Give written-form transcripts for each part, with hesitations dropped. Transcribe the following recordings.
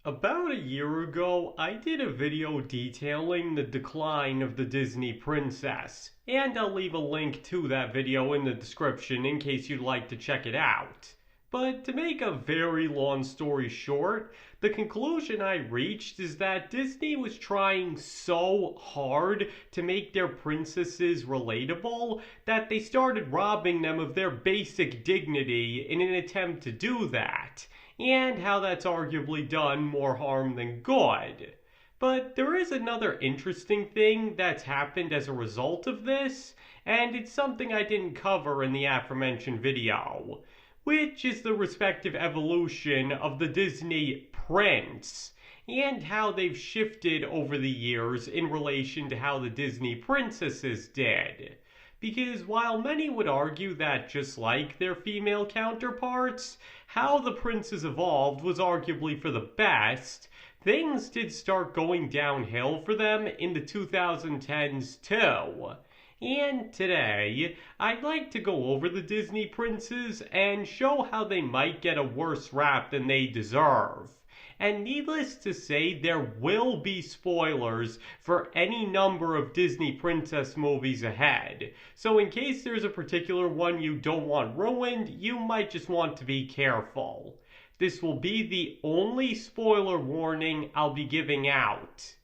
About a year ago, I did a video detailing the decline of the Disney princess, and I'll leave a link to that video in the description in case you'd like to check it out. But to make a very long story short, the conclusion I reached is that Disney was trying so hard to make their princesses relatable that they started robbing them of their basic dignity in an attempt to do that, and how that's arguably done more harm than good. But there is another interesting thing that's happened as a result of this, and it's something I didn't cover in the aforementioned video, which is the respective evolution of the Disney prince, and how they've shifted over the years in relation to how the Disney princesses did. Because while many would argue that just like their female counterparts, how the princes evolved was arguably for the best, things did start going downhill for them in the 2010s too. And today, I'd like to go over the Disney princes and show how they might get a worse rap than they deserve. And needless to say, there will be spoilers for any number of Disney princess movies ahead. So in case there's a particular one you don't want ruined, you might just want to be careful. This will be the only spoiler warning I'll be giving out.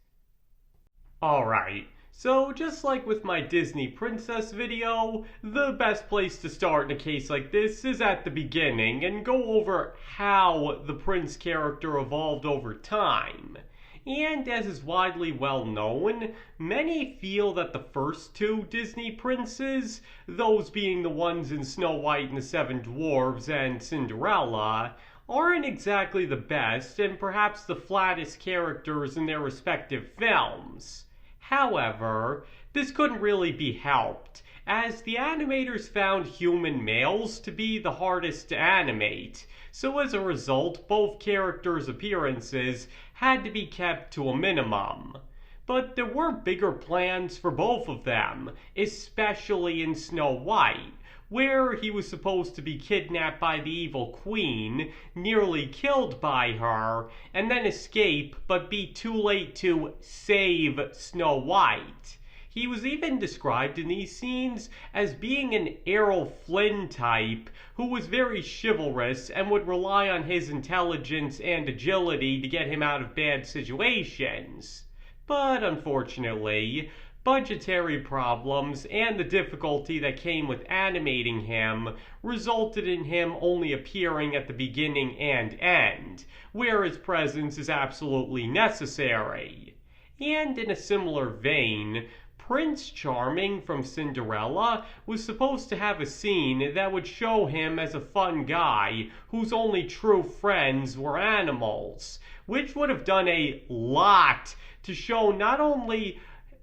Alright. So just like with my Disney princess video, the best place to start in a case like this is at the beginning and go over how the prince character evolved over time. And as is widely well known, many feel that the first two Disney princes, those being the ones in Snow White and the Seven Dwarfs and Cinderella, aren't exactly the best and perhaps the flattest characters in their respective films. However, this couldn't really be helped, as the animators found human males to be the hardest to animate, so as a result both characters' appearances had to be kept to a minimum. But there were bigger plans for both of them, especially in Snow White, where he was supposed to be kidnapped by the evil queen, nearly killed by her, and then escape but be too late to save Snow White. He was even described in these scenes as being an Errol Flynn type who was very chivalrous and would rely on his intelligence and agility to get him out of bad situations. But unfortunately, budgetary problems and the difficulty that came with animating him resulted in him only appearing at the beginning and end, where his presence is absolutely necessary. And in a similar vein, Prince Charming from Cinderella was supposed to have a scene that would show him as a fun guy whose only true friends were animals, which would have done a lot to show not only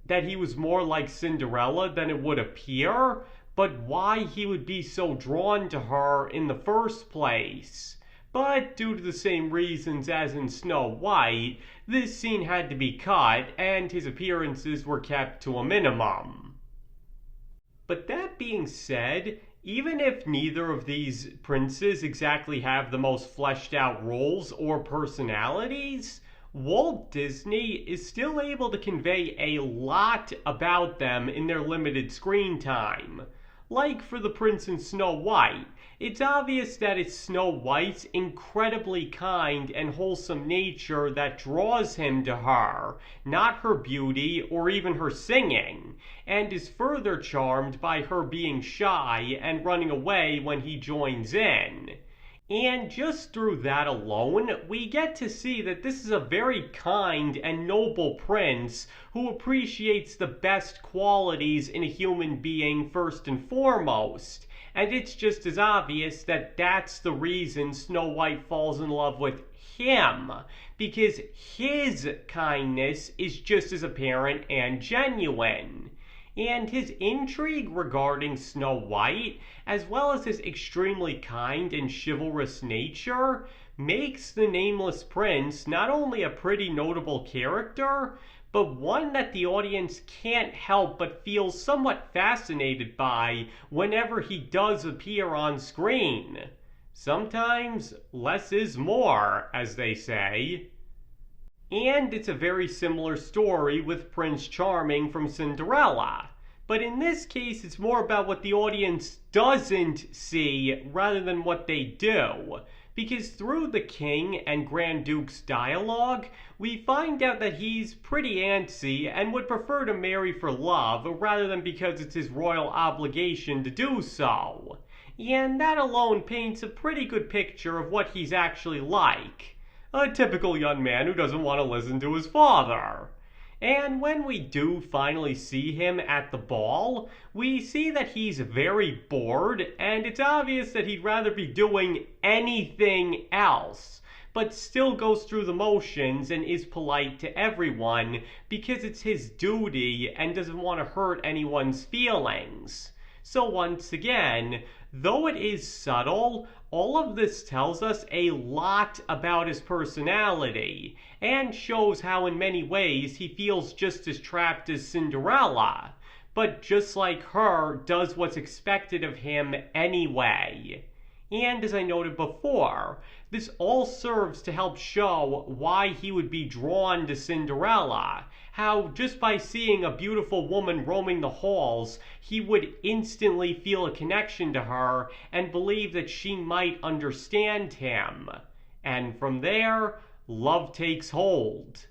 that he was more like Cinderella than it would appear, but why he would be so drawn to her in the first place. But due to the same reasons as in Snow White, this scene had to be cut and his appearances were kept to a minimum. But that being said, even if neither of these princes exactly have the most fleshed out roles or personalities, Walt Disney is still able to convey a lot about them in their limited screen time. Like for the prince in Snow White, it's obvious that it's Snow White's incredibly kind and wholesome nature that draws him to her, not her beauty or even her singing, and is further charmed by her being shy and running away when he joins in. And just through that alone, we get to see that this is a very kind and noble prince who appreciates the best qualities in a human being first and foremost. And it's just as obvious that that's the reason Snow White falls in love with him, because his kindness is just as apparent and genuine. And his intrigue regarding Snow White, as well as his extremely kind and chivalrous nature, makes the Nameless Prince not only a pretty notable character, but one that the audience can't help but feel somewhat fascinated by whenever he does appear on screen. Sometimes less is more, as they say. And it's a very similar story with Prince Charming from Cinderella. But in this case, it's more about what the audience doesn't see rather than what they do. Because through the King and Grand Duke's dialogue, we find out that he's pretty antsy and would prefer to marry for love rather than because it's his royal obligation to do so. And that alone paints a pretty good picture of what he's actually like. A typical young man who doesn't want to listen to his father. And when we do finally see him at the ball, we see that he's very bored, and it's obvious that he'd rather be doing anything else, but still goes through the motions and is polite to everyone because it's his duty and doesn't want to hurt anyone's feelings. So once again, though it is subtle, all of this tells us a lot about his personality, and shows how in many ways he feels just as trapped as Cinderella, but just like her, does what's expected of him anyway. And as I noted before, this all serves to help show why he would be drawn to Cinderella, how just by seeing a beautiful woman roaming the halls, he would instantly feel a connection to her and believe that she might understand him. And from there, love takes hold.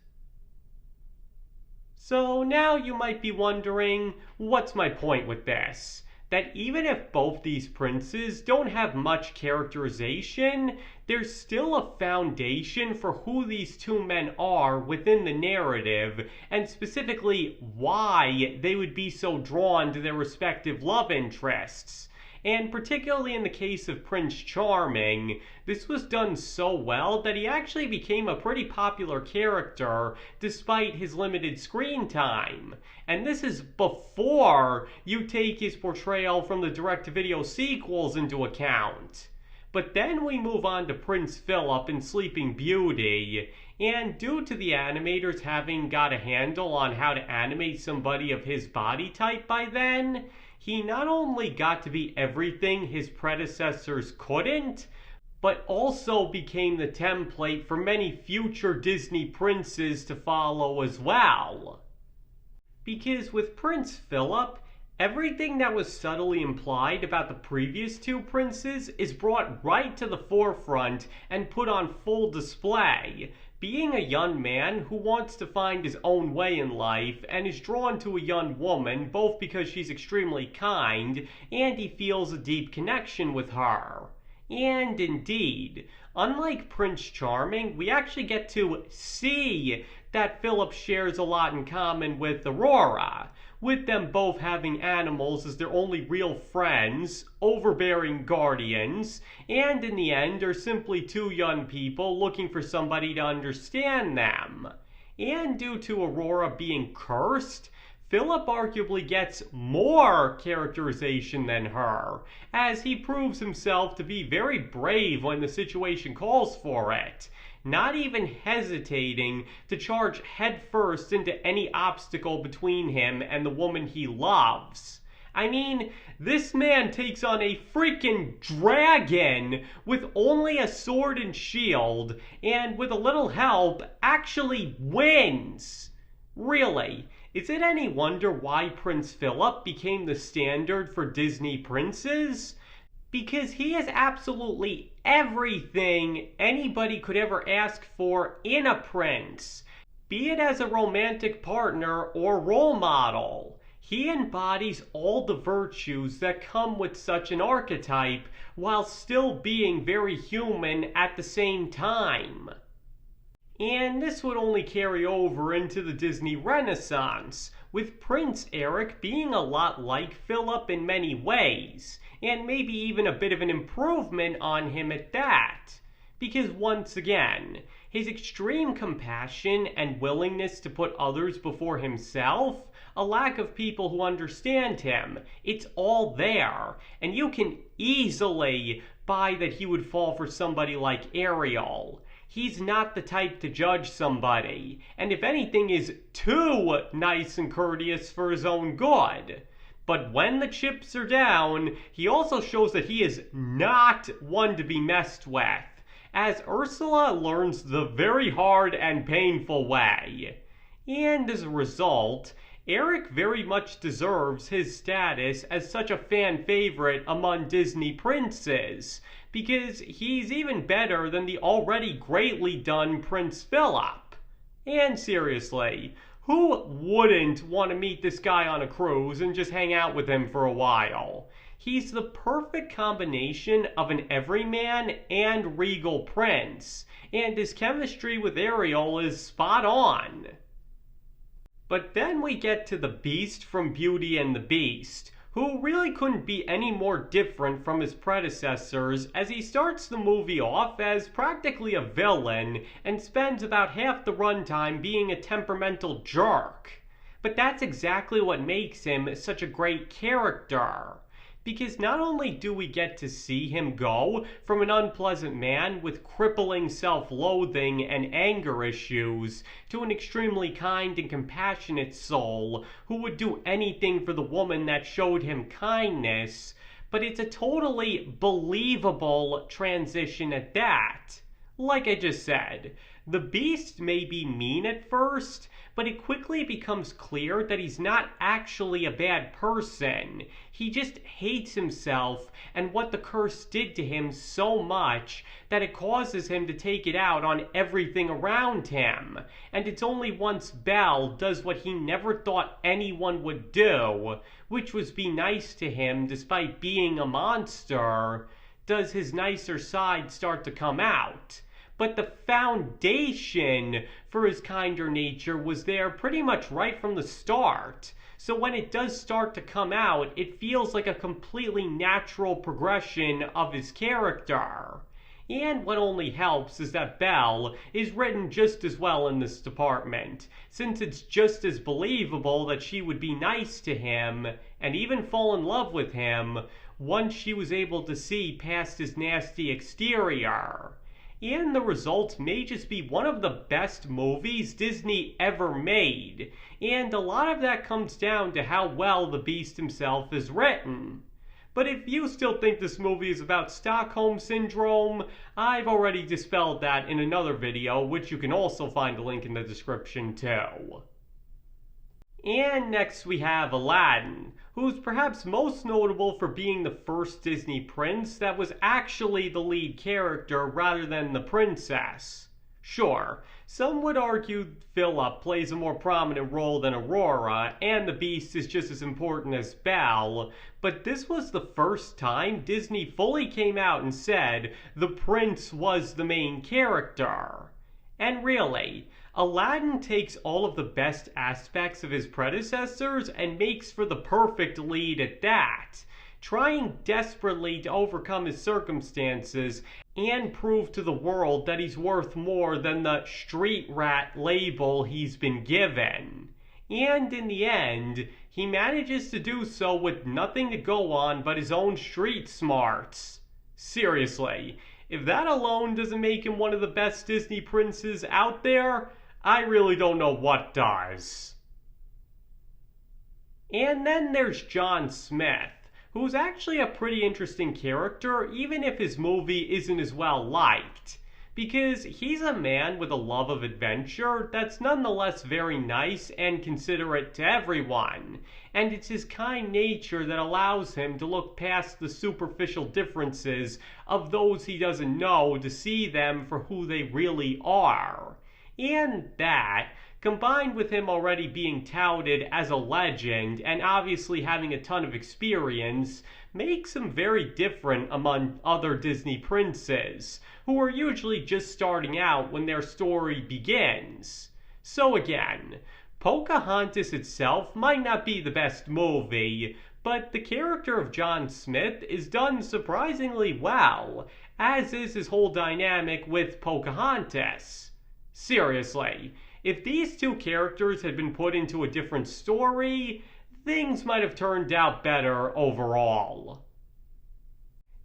So now you might be wondering, what's my point with this? That even if both these princes don't have much characterization, there's still a foundation for who these two men are within the narrative, and specifically why they would be so drawn to their respective love interests. And particularly in the case of Prince Charming, this was done so well that he actually became a pretty popular character despite his limited screen time. And this is before you take his portrayal from the direct-to-video sequels into account. But then we move on to Prince Phillip in Sleeping Beauty, and due to the animators having got a handle on how to animate somebody of his body type by then, he not only got to be everything his predecessors couldn't, but also became the template for many future Disney princes to follow as well. Because with Prince Phillip, everything that was subtly implied about the previous two princes is brought right to the forefront and put on full display, being a young man who wants to find his own way in life and is drawn to a young woman both because she's extremely kind and he feels a deep connection with her. And indeed, unlike Prince Charming, we actually get to see that Phillip shares a lot in common with Aurora, with them both having animals as their only real friends, overbearing guardians, and in the end are simply two young people looking for somebody to understand them. And due to Aurora being cursed, Phillip arguably gets more characterization than her, as he proves himself to be very brave when the situation calls for it, not even hesitating to charge headfirst into any obstacle between him and the woman he loves. I mean, this man takes on a freaking dragon with only a sword and shield, and with a little help, actually wins. Really, is it any wonder why Prince Phillip became the standard for Disney princes? Because he is absolutely everything anybody could ever ask for in a prince, be it as a romantic partner or role model. He embodies all the virtues that come with such an archetype while still being very human at the same time. And this would only carry over into the Disney Renaissance, with Prince Eric being a lot like Phillip in many ways, and maybe even a bit of an improvement on him at that. Because once again, his extreme compassion and willingness to put others before himself, a lack of people who understand him, it's all there, and you can easily buy that he would fall for somebody like Ariel. He's not the type to judge somebody, and if anything is too nice and courteous for his own good. But when the chips are down, he also shows that he is not one to be messed with, as Ursula learns the very hard and painful way. And as a result, Eric very much deserves his status as such a fan favorite among Disney princes, because he's even better than the already greatly done Prince Phillip. And seriously, who wouldn't want to meet this guy on a cruise and just hang out with him for a while? He's the perfect combination of an everyman and regal prince, and his chemistry with Ariel is spot on. But then we get to the Beast from Beauty and the Beast, who really couldn't be any more different from his predecessors, as he starts the movie off as practically a villain and spends about half the runtime being a temperamental jerk. But that's exactly what makes him such a great character. Because not only do we get to see him go from an unpleasant man with crippling self-loathing and anger issues to an extremely kind and compassionate soul who would do anything for the woman that showed him kindness, but it's a totally believable transition at that. Like I just said, the Beast may be mean at first, but it quickly becomes clear that he's not actually a bad person. He just hates himself and what the curse did to him so much that it causes him to take it out on everything around him. And it's only once Belle does what he never thought anyone would do, which was be nice to him despite being a monster, does his nicer side start to come out. But the foundation for his kinder nature was there pretty much right from the start. So when it does start to come out, it feels like a completely natural progression of his character. And what only helps is that Belle is written just as well in this department, since it's just as believable that she would be nice to him, and even fall in love with him, once she was able to see past his nasty exterior. And the result may just be one of the best movies Disney ever made, and a lot of that comes down to how well the Beast himself is written. But if you still think this movie is about Stockholm Syndrome, I've already dispelled that in another video, which you can also find a link in the description too. And next we have Aladdin, who's perhaps most notable for being the first Disney prince that was actually the lead character rather than the princess. Sure, some would argue Phillip plays a more prominent role than Aurora, and the Beast is just as important as Belle, but this was the first time Disney fully came out and said the prince was the main character. And really, Aladdin takes all of the best aspects of his predecessors and makes for the perfect lead at that, trying desperately to overcome his circumstances and prove to the world that he's worth more than the street rat label he's been given. And in the end, he manages to do so with nothing to go on but his own street smarts. Seriously, if that alone doesn't make him one of the best Disney princes out there, I really don't know what does. And then there's John Smith, who's actually a pretty interesting character, even if his movie isn't as well liked. Because he's a man with a love of adventure that's nonetheless very nice and considerate to everyone. And it's his kind nature that allows him to look past the superficial differences of those he doesn't know to see them for who they really are. And that, combined with him already being touted as a legend and obviously having a ton of experience, makes him very different among other Disney princes, who are usually just starting out when their story begins. So again, Pocahontas itself might not be the best movie, but the character of John Smith is done surprisingly well, as is his whole dynamic with Pocahontas. Seriously, if these two characters had been put into a different story, things might have turned out better overall.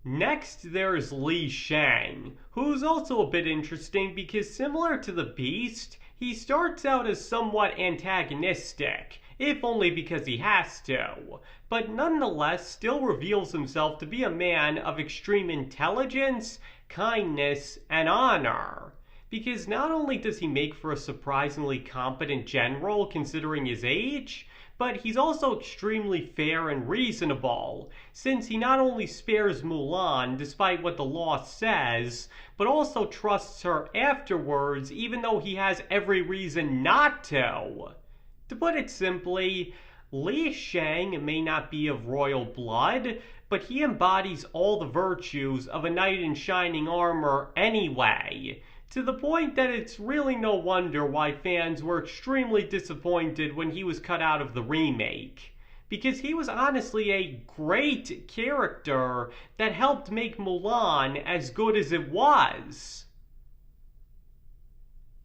Next, there's Shang, who's also a bit interesting because similar to the Beast, he starts out as somewhat antagonistic, if only because he has to, but nonetheless still reveals himself to be a man of extreme intelligence, kindness, and honor. Because not only does he make for a surprisingly competent general considering his age, but he's also extremely fair and reasonable, since he not only spares Mulan despite what the law says, but also trusts her afterwards even though he has every reason not to. To put it simply, Shang may not be of royal blood, but he embodies all the virtues of a knight in shining armor anyway, to the point that it's really no wonder why fans were extremely disappointed when he was cut out of the remake. Because he was honestly a great character that helped make Mulan as good as it was.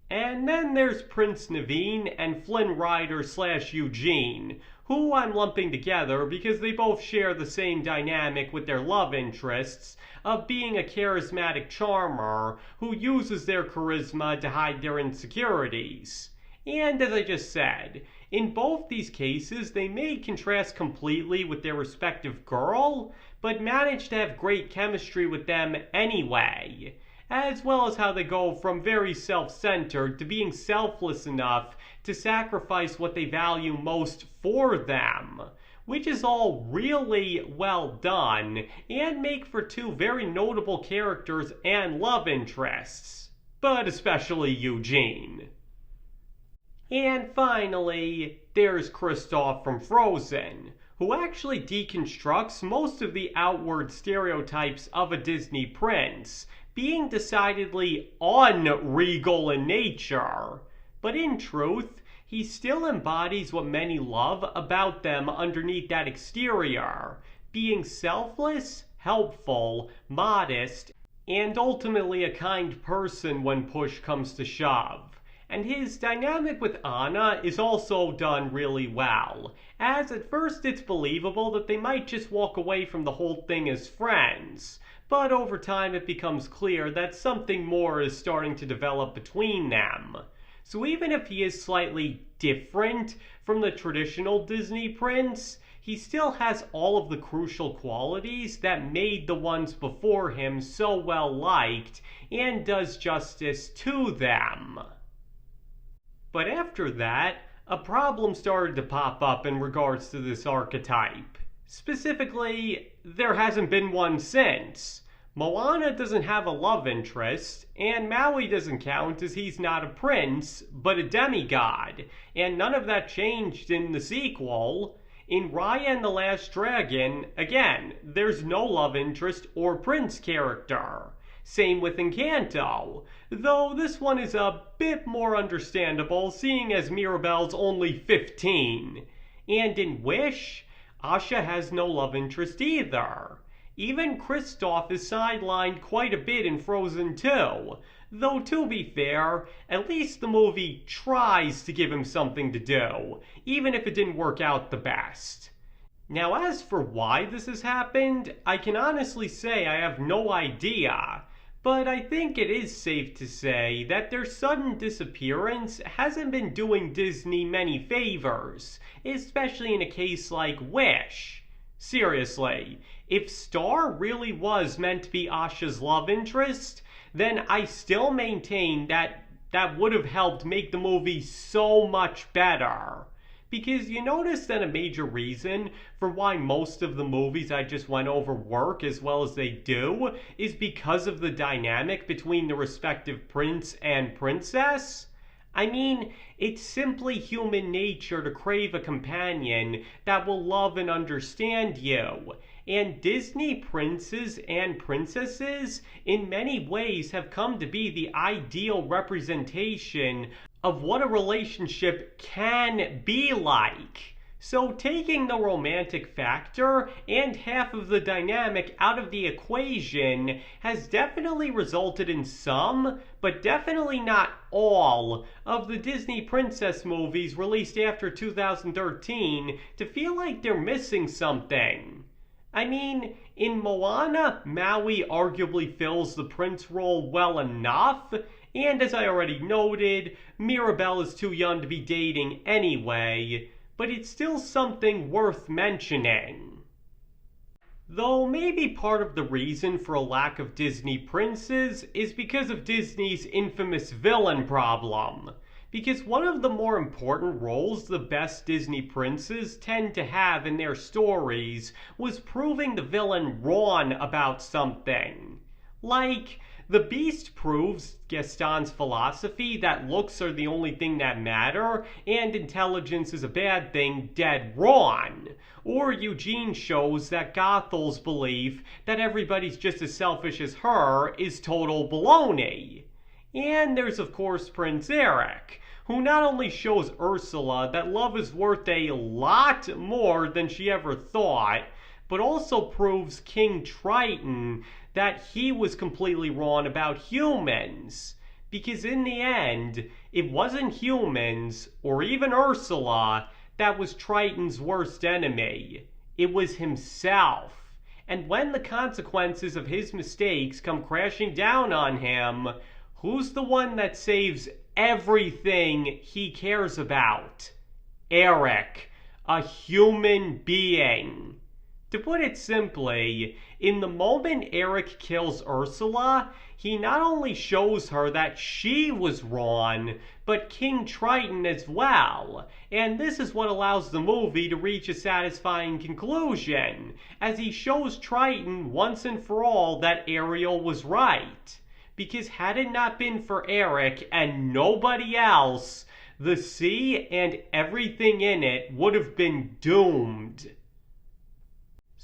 And then there's Prince Naveen and Flynn Rider / Eugene, who I'm lumping together because they both share the same dynamic with their love interests of being a charismatic charmer who uses their charisma to hide their insecurities. And as I just said, in both these cases they may contrast completely with their respective girl, but manage to have great chemistry with them anyway, as well as how they go from very self-centered to being selfless enough to sacrifice what they value most for them, which is all really well done and make for two very notable characters and love interests, but especially Eugene. And finally, there's Kristoff from Frozen, who actually deconstructs most of the outward stereotypes of a Disney prince, being decidedly unregal in nature. But in truth, he still embodies what many love about them underneath that exterior, being selfless, helpful, modest, and ultimately a kind person when push comes to shove. And his dynamic with Anna is also done really well, as at first it's believable that they might just walk away from the whole thing as friends, but over time it becomes clear that something more is starting to develop between them. So even if he is slightly different from the traditional Disney prince, he still has all of the crucial qualities that made the ones before him so well liked and does justice to them. But after that, a problem started to pop up in regards to this archetype. Specifically, there hasn't been one since. Moana doesn't have a love interest, and Maui doesn't count as he's not a prince, but a demigod, and none of that changed in the sequel. In Raya and the Last Dragon, again, there's no love interest or prince character. Same with Encanto, though this one is a bit more understandable seeing as Mirabelle's only 15. And in Wish, Asha has no love interest either. Even Kristoff is sidelined quite a bit in Frozen 2, though to be fair, at least the movie tries to give him something to do, even if it didn't work out the best. Now as for why this has happened, I can honestly say I have no idea. But I think it is safe to say that their sudden disappearance hasn't been doing Disney many favors, especially in a case like Wish. Seriously, if Star really was meant to be Asha's love interest, then I still maintain that would have helped make the movie so much better. Because you notice that a major reason for why most of the movies I just went over work as well as they do is because of the dynamic between the respective prince and princess? I mean, it's simply human nature to crave a companion that will love and understand you. And Disney princes and princesses in many ways have come to be the ideal representation of what a relationship can be like. So taking the romantic factor and half of the dynamic out of the equation has definitely resulted in some, but definitely not all, of the Disney princess movies released after 2013 to feel like they're missing something. I mean, in Moana, Maui arguably fills the prince role well enough, and as I already noted, Mirabelle is too young to be dating anyway. but it's still something worth mentioning. Though maybe part of the reason for a lack of Disney princes is because of Disney's infamous villain problem. Because one of the more important roles the best Disney princes tend to have in their stories was proving the villain wrong about something. Like, the Beast proves Gaston's philosophy that looks are the only thing that matter and intelligence is a bad thing dead wrong. Or Eugene shows that Gothel's belief that everybody's just as selfish as her is total baloney. And there's of course Prince Eric, who not only shows Ursula that love is worth a lot more than she ever thought, but also proves King Triton that he was completely wrong about humans. Because in the end, it wasn't humans, or even Ursula, that was Triton's worst enemy. It was himself. And when the consequences of his mistakes come crashing down on him, who's the one that saves everything he cares about? Eric, a human being. To put it simply, in the moment Eric kills Ursula, he not only shows her that she was wrong, but King Triton as well. And this is what allows the movie to reach a satisfying conclusion, as he shows Triton once and for all that Ariel was right. Because had it not been for Eric and nobody else, the sea and everything in it would have been doomed.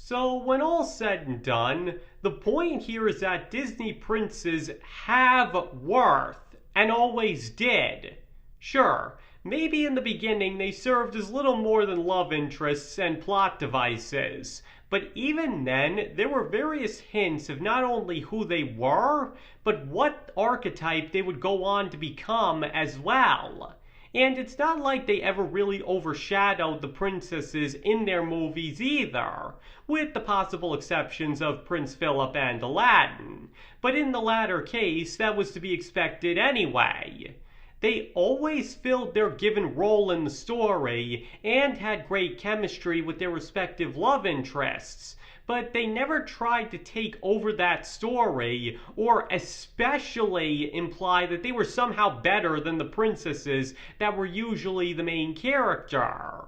So when all's said and done, the point here is that Disney princes have worth, and always did. Sure, maybe in the beginning they served as little more than love interests and plot devices, but even then there were various hints of not only who they were, but what archetype they would go on to become as well. And it's not like they ever really overshadowed the princesses in their movies either, with the possible exceptions of Prince Phillip and Aladdin. But in the latter case, that was to be expected anyway. They always filled their given role in the story and had great chemistry with their respective love interests, but they never tried to take over that story or especially imply that they were somehow better than the princesses that were usually the main character.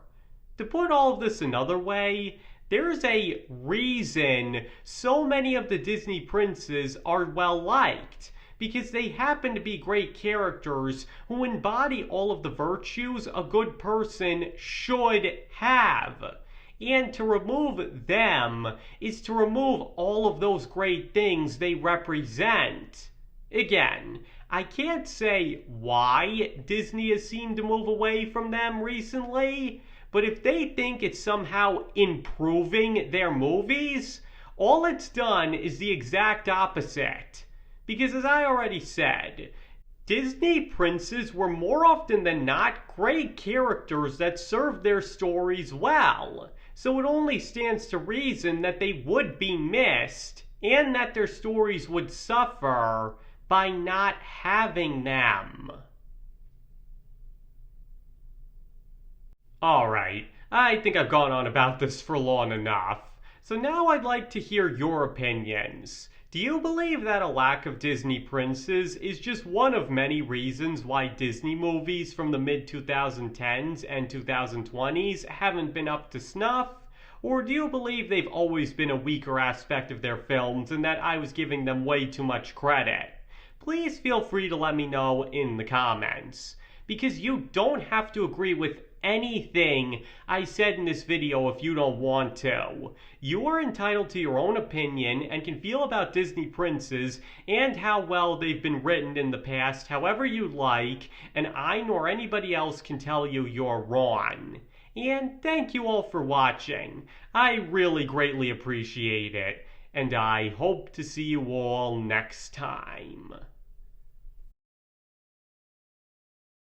To put all of this another way, there's a reason so many of the Disney princes are well liked, because they happen to be great characters who embody all of the virtues a good person should have. And to remove them is to remove all of those great things they represent. Again, I can't say why Disney has seemed to move away from them recently, but if they think it's somehow improving their movies, all it's done is the exact opposite. Because as I already said, Disney princes were more often than not great characters that served their stories well, so it only stands to reason that they would be missed and that their stories would suffer by not having them. Alright, I think I've gone on about this for long enough, so now I'd like to hear your opinions. Do you believe that a lack of Disney princes is just one of many reasons why Disney movies from the mid-2010s and 2020s haven't been up to snuff? Or do you believe they've always been a weaker aspect of their films and that I was giving them way too much credit? Please feel free to let me know in the comments. Because you don't have to agree with anything I said in this video if you don't want to. You are entitled to your own opinion and can feel about Disney princes and how well they've been written in the past however you like, and I nor anybody else can tell you you're wrong. And thank you all for watching. I really greatly appreciate it, and I hope to see you all next time.